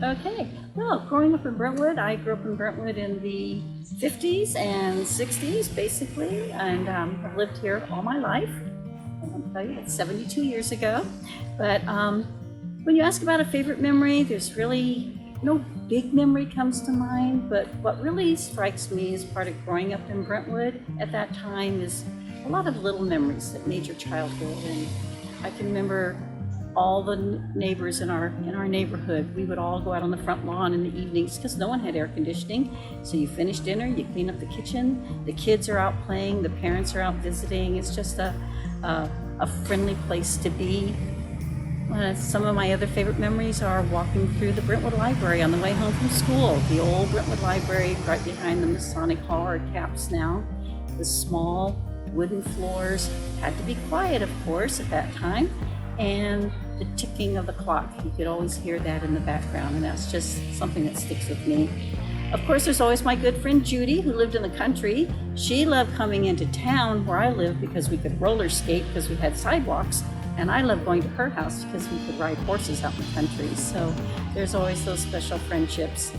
Okay, well, growing up in Brentwood, I grew up in Brentwood in the 50s and 60s, basically, and I've lived here all my life. I'll tell you, it's 72 years ago. But when you ask about a favorite memory, there's really no big memory comes to mind, but what really strikes me as part of growing up in Brentwood at that time is a lot of little memories that made your childhood. And I can remember all the neighbors in our neighborhood. We would all go out on the front lawn in the evenings because no one had air conditioning. So you finish dinner, you clean up the kitchen, the kids are out playing, the parents are out visiting. It's just a friendly place to be. Some of my other favorite memories are walking through the Brentwood Library on the way home from school. The old Brentwood Library right behind the Masonic Hall, or CAPS now. The small wooden floors, had to be quiet of course at that time, and the ticking of the clock. You could always hear that in the background, and that's just something that sticks with me. Of course, there's always my good friend Judy, who lived in the country. She loved coming into town where I lived because we could roller skate because we had sidewalks, and I loved going to her house because we could ride horses out in the country. So there's always those special friendships.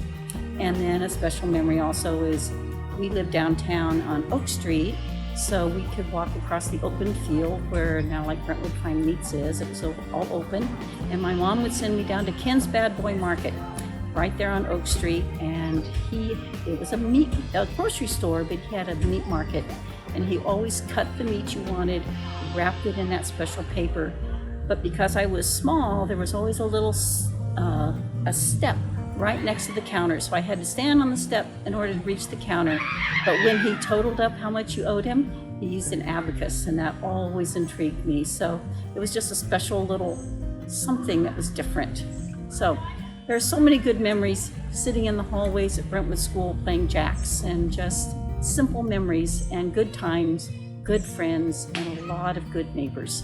And then a special memory also is we lived downtown on Oak Street, so we could walk across the open field where now like Brentwood Fine Meats is. It was all open. And my mom would send me down to Ken's Bad Boy Market right there on Oak Street. And it was a grocery store, but he had a meat market. And he always cut the meat you wanted, wrapped it in that special paper. But because I was small, there was always a little a step right next to the counter. So I had to stand on the step in order to reach the counter. But when he totaled up how much you owed him, he used an abacus, and that always intrigued me. So it was just a special little something that was different. So there are so many good memories sitting in the hallways at Brentwood School playing jacks, and just simple memories and good times, good friends, and a lot of good neighbors.